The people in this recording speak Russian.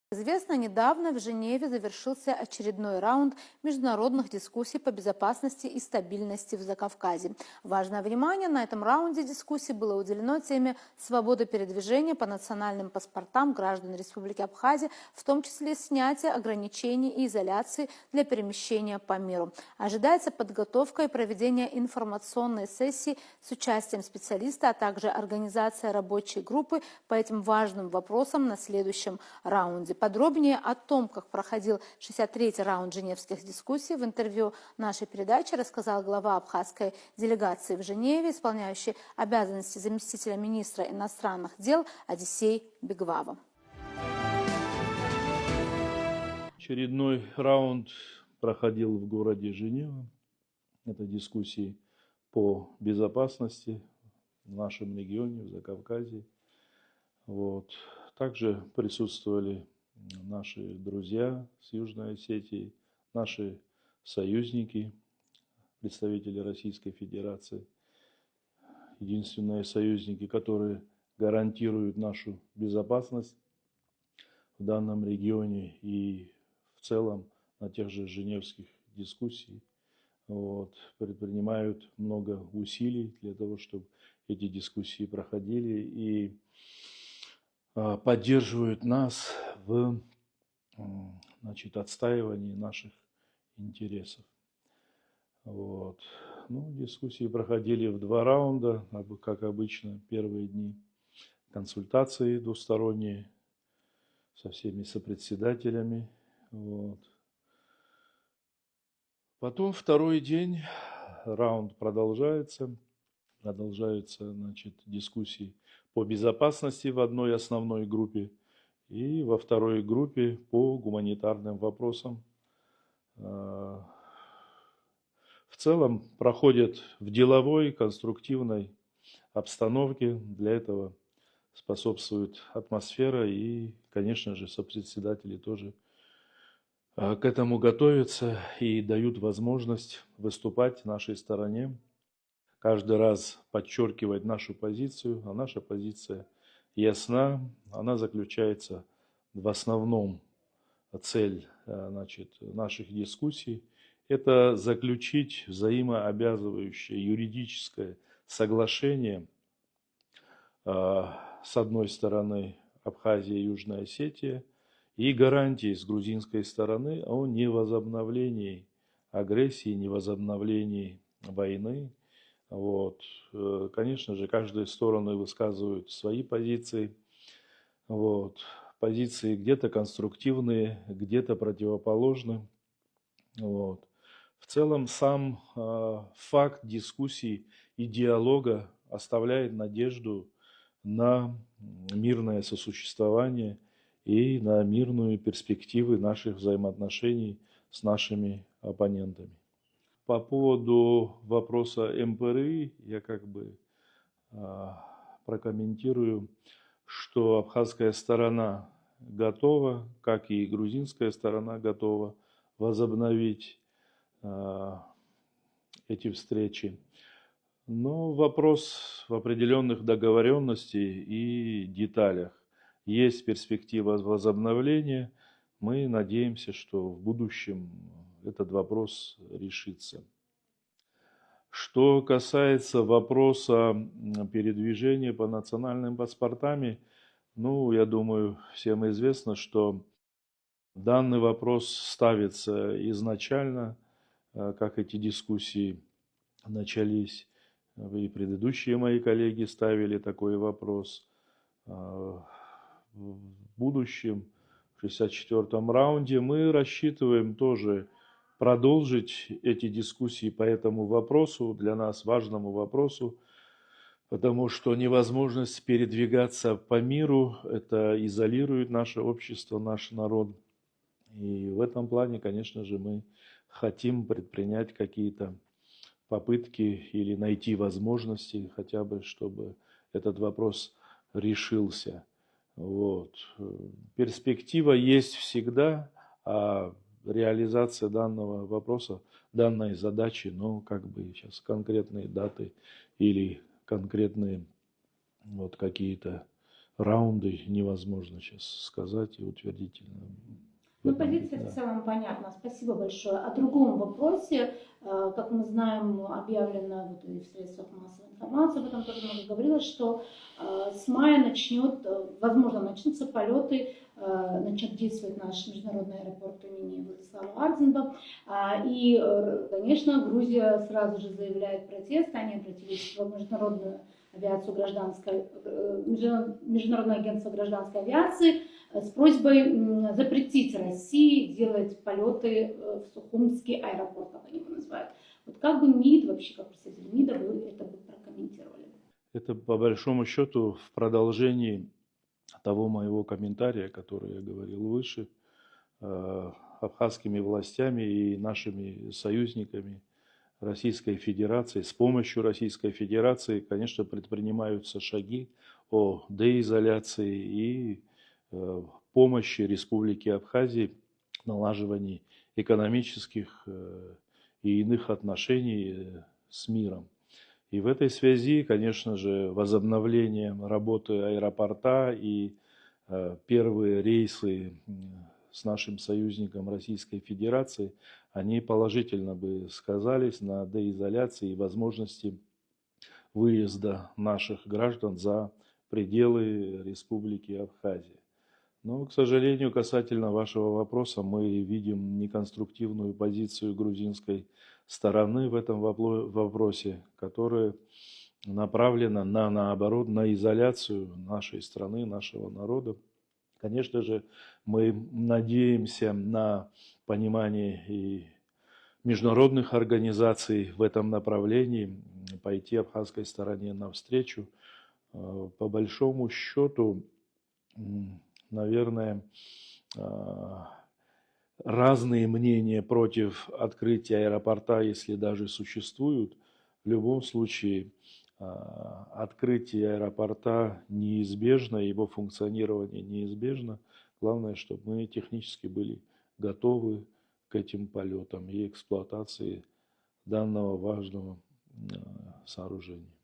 Известно, недавно в Женеве завершился очередной раунд международных дискуссий по безопасности и стабильности в Закавказье. Важное внимание на этом раунде дискуссий было уделено теме свободы передвижения по национальным паспортам граждан Республики Абхазия, в том числе снятия ограничений и изоляции для перемещения по миру. Ожидается подготовка и проведение информационной сессии с участием специалиста, а также организация рабочей группы по этим важным вопросам на следующем раунде. Подробнее о том, как проходил 63-й раунд женевских дискуссий, в интервью нашей передачи рассказал глава абхазской делегации в Женеве, исполняющий обязанности заместителя министра иностранных дел Одиссей Бегвава. Очередной раунд проходил в городе Женева. Это дискуссии по безопасности в нашем регионе, в Закавказье. Также присутствовали наши друзья с Южной Осетии, наши союзники, представители Российской Федерации, единственные союзники, которые гарантируют нашу безопасность в данном регионе и в целом на тех же женевских дискуссиях. Предпринимают много усилий для того, чтобы эти дискуссии проходили и поддерживают нас в отстаивании наших интересов. Дискуссии проходили в 2 раунда, как обычно, первые дни консультации двусторонние со всеми сопредседателями. Потом второй день, раунд продолжается. Продолжаются, дискуссии по безопасности в одной основной группе и во второй группе по гуманитарным вопросам. В целом проходят в деловой, конструктивной обстановке. Для этого способствует атмосфера и, конечно же, сопредседатели тоже к этому готовятся и дают возможность выступать нашей стороне, каждый раз подчеркивать нашу позицию, а наша позиция ясна, она заключается в основном цель наших дискуссий – это заключить взаимообязывающее юридическое соглашение с одной стороны Абхазия и Южная Осетия и гарантии с грузинской стороны о невозобновлении агрессии, невозобновлении войны. Конечно же, каждая сторона высказывает свои позиции. Позиции где-то конструктивные, где-то противоположны. В целом сам факт дискуссий и диалога оставляет надежду на мирное сосуществование и на мирную перспективы наших взаимоотношений с нашими оппонентами. По поводу вопроса МПРИ я прокомментирую, что абхазская сторона готова, как и грузинская сторона готова возобновить эти встречи. Но вопрос в определенных договоренностях и деталях. Есть перспектива возобновления. Мы надеемся, что в будущем этот вопрос решится. Что касается вопроса передвижения по национальным паспортам, я думаю, всем известно, что данный вопрос ставится изначально, как эти дискуссии начались. И предыдущие мои коллеги ставили такой вопрос. В будущем, в 64-м раунде, мы рассчитываем тоже продолжить эти дискуссии по этому вопросу, для нас важному вопросу, потому что невозможность передвигаться по миру, это изолирует наше общество, наш народ. И в этом плане, конечно же, мы хотим предпринять какие-то попытки или найти возможности хотя бы, чтобы этот вопрос решился. Перспектива есть всегда, а реализация данного вопроса, данной задачи, сейчас конкретные даты или конкретные какие-то раунды невозможно сейчас сказать и утвердительно. Ну, позиция в целом понятна. Спасибо большое. О другом вопросе, как мы знаем, объявлено вот и в средствах массовой информации, об этом тоже много говорилось, что с мая возможно, начнутся полеты, начнет действовать наш международный аэропорт имени Владислава Ардзинба. И, конечно, Грузия сразу же заявляет протест. Они обратились в международную авиацию Международное агентство гражданской авиации с просьбой запретить России делать полеты в Сухумский аэропорт, как они его называют. Вот как бы МИД, вообще как представитель МИДа, вы это бы прокомментировали? Это по большому счету в продолжении того моего комментария, который я говорил выше, абхазскими властями и нашими союзниками Российской Федерации, с помощью Российской Федерации, конечно, предпринимаются шаги о деизоляции и помощи Республике Абхазии в налаживании экономических и иных отношений с миром. И в этой связи, конечно же, возобновление работы аэропорта и первые рейсы с нашим союзником Российской Федерации, они положительно бы сказались на деизоляции и возможности выезда наших граждан за пределы Республики Абхазия. Но, к сожалению, касательно вашего вопроса, мы видим неконструктивную позицию грузинской стороны в этом вопросе, которая направлена наоборот, на изоляцию нашей страны, нашего народа. Конечно же, мы надеемся на понимание и международных организаций в этом направлении, пойти абхазской стороне навстречу. По большому счету, наверное, разные мнения против открытия аэропорта, если даже существуют. В любом случае, открытие аэропорта неизбежно, его функционирование неизбежно. Главное, чтобы мы технически были готовы к этим полетам и эксплуатации данного важного сооружения.